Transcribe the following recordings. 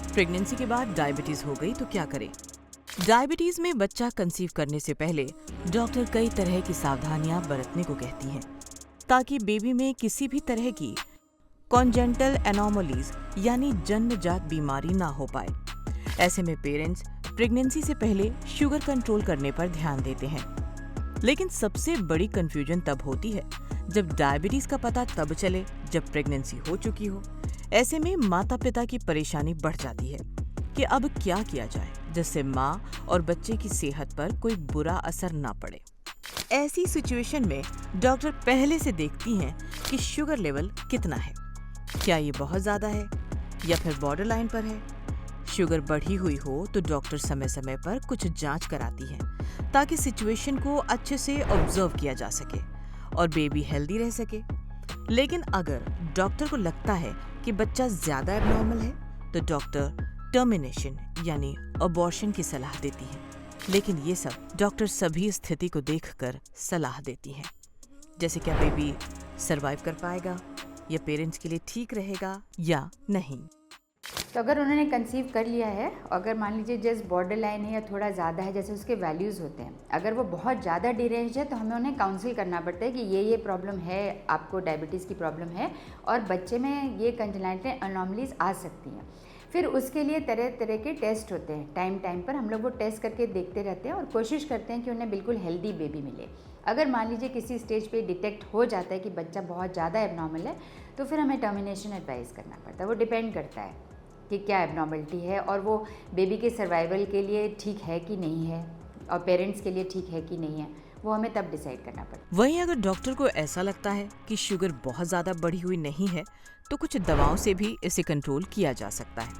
Pregnancy के बाद diabetes हो गई तो क्या करें? डायबिटीज में बच्चा कंसीव करने से पहले डॉक्टर कई तरह की सावधानियां बरतने को कहती हैं ताकि बेबी में किसी भी तरह की कॉन्जेंटल एनोमलीज यानी जन्मजात बीमारी ना हो पाए। ऐसे में पेरेंट्स प्रेगनेंसी से पहले शुगर कंट्रोल करने पर ध्यान देते हैं। लेकिन सबसे बड़ी कंफ्यूजन तब होती है जब डायबिटीज का पता तब चले जब प्रेगनेंसी हो चुकी हो। ऐसे में माता पिता की परेशानी बढ़ जाती है कि अब क्या किया जाए जिससे माँ और बच्चे की सेहत पर कोई बुरा असर ना पड़े। ऐसी सिचुएशन में डॉक्टर पहले से देखती हैं कि शुगर लेवल कितना है, क्या ये बहुत ज्यादा है या फिर बॉर्डर लाइन पर है। शुगर बढ़ी हुई हो तो डॉक्टर समय समय पर कुछ जांच कराती है ताकि सिचुएशन को अच्छे से ऑब्जर्व किया जा सके और बेबी हेल्दी रह सके। लेकिन अगर डॉक्टर को लगता है कि बच्चा ज्यादा एबनॉर्मल है तो डॉक्टर टर्मिनेशन यानी अबॉर्शन की सलाह देती है। लेकिन ये सब डॉक्टर सभी स्थिति को देखकर सलाह देती हैं, जैसे क्या बेबी सरवाइव कर पाएगा या पेरेंट्स के लिए ठीक रहेगा या नहीं। तो अगर उन्होंने कंसीव कर लिया है, अगर मान लीजिए जस्ट बॉर्डर लाइन है या थोड़ा ज़्यादा है, जैसे उसके वैल्यूज़ होते हैं, अगर वो बहुत ज़्यादा डिरेंज है तो हमें उन्हें काउंसिल करना पड़ता है कि ये प्रॉब्लम है, आपको डायबिटीज़ की प्रॉब्लम है और बच्चे में ये कंजेनिटल एनोमलीज आ सकती हैं। फिर उसके लिए तरह तरह के टेस्ट होते हैं, टाइम पर हम लोग वो टेस्ट करके देखते रहते हैं और कोशिश करते हैं कि उन्हें बिल्कुल हेल्दी बेबी मिले। अगर मान लीजिए किसी स्टेज पे डिटेक्ट हो जाता है कि बच्चा बहुत ज़्यादा एबनॉर्मल है तो फिर हमें टर्मिनेशन एडवाइस करना पड़ता है। वो डिपेंड करता है कि क्या एबनॉर्मलिटी है और वो बेबी के सर्वाइवल के लिए ठीक है कि नहीं है और पेरेंट्स के लिए ठीक है कि नहीं है, वो हमें तब डिसाइड करना पड़ता है। वहीं अगर डॉक्टर को ऐसा लगता है कि शुगर बहुत ज़्यादा बढ़ी हुई नहीं है तो कुछ दवाओं से भी इसे कंट्रोल किया जा सकता है।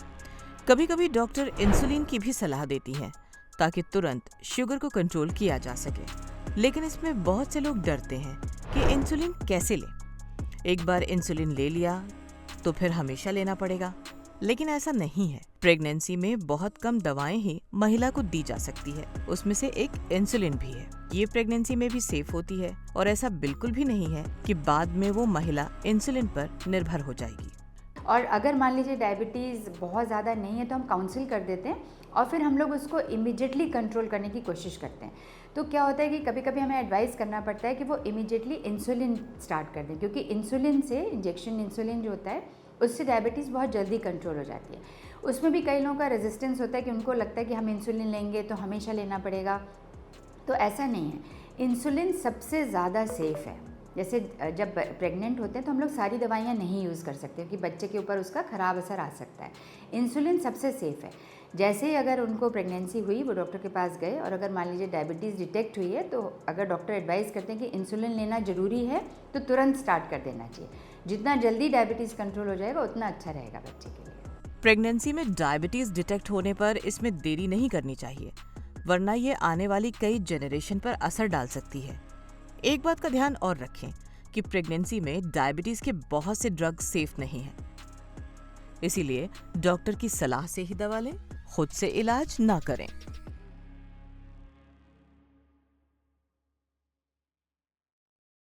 कभी कभी डॉक्टर इंसुलिन की भी सलाह देती हैं ताकि तुरंत शुगर को कंट्रोल किया जा सके। लेकिन इसमें बहुत से लोग डरते हैं कि इंसुलिन कैसे लें। एक बार इंसुलिन ले लिया तो फिर हमेशा लेना पड़ेगा, लेकिन ऐसा नहीं है। प्रेगनेंसी में बहुत कम दवाएं ही महिला को दी जा सकती है, उसमें से एक इंसुलिन भी है। ये प्रेगनेंसी में भी सेफ होती है और ऐसा बिल्कुल भी नहीं है कि बाद में वो महिला इंसुलिन पर निर्भर हो जाएगी। और अगर मान लीजिए डायबिटीज़ बहुत ज़्यादा नहीं है तो हम काउंसिल कर देते हैं और फिर हम लोग उसको इमीडिएटली कंट्रोल करने की कोशिश करते हैं। तो क्या होता है कि कभी कभी हमें एडवाइस करना पड़ता है कि वो इमीडिएटली इंसुलिन स्टार्ट कर दें, क्योंकि इंसुलिन से, इंजेक्शन इंसुलिन जो होता है उससे डायबिटीज़ बहुत जल्दी कंट्रोल हो जाती है। उसमें भी कई लोगों का रेजिस्टेंस होता है कि उनको लगता है कि हम इंसुलिन लेंगे तो हमेशा लेना पड़ेगा, तो ऐसा नहीं है। इंसुलिन सबसे ज़्यादा सेफ़ है। जैसे जब प्रेग्नेंट होते हैं तो हम लोग सारी दवाइयाँ नहीं यूज़ कर सकते क्योंकि बच्चे के ऊपर उसका ख़राब असर आ सकता है। इंसुलिन सबसे सेफ़ है। जैसे ही अगर उनको प्रेगनेंसी हुई, वो डॉक्टर के पास गए और अगर मान लीजिए डायबिटीज़ डिटेक्ट हुई है तो अगर डॉक्टर एडवाइस करते हैं कि इंसुलिन लेना ज़रूरी है तो तुरंत स्टार्ट कर देना चाहिए। जितना जल्दी डायबिटीज़ कंट्रोल हो जाएगा उतना अच्छा रहेगा बच्चे के लिए। प्रेगनेंसी में डायबिटीज डिटेक्ट होने पर इसमें देरी नहीं करनी चाहिए, वरना ये आने वाली कई जनरेशन पर असर डाल सकती है। एक बात का ध्यान और रखें कि प्रेगनेंसी में डायबिटीज के बहुत से ड्रग सेफ नहीं हैं। इसीलिए डॉक्टर की सलाह से ही दवा लें, खुद से इलाज ना करें।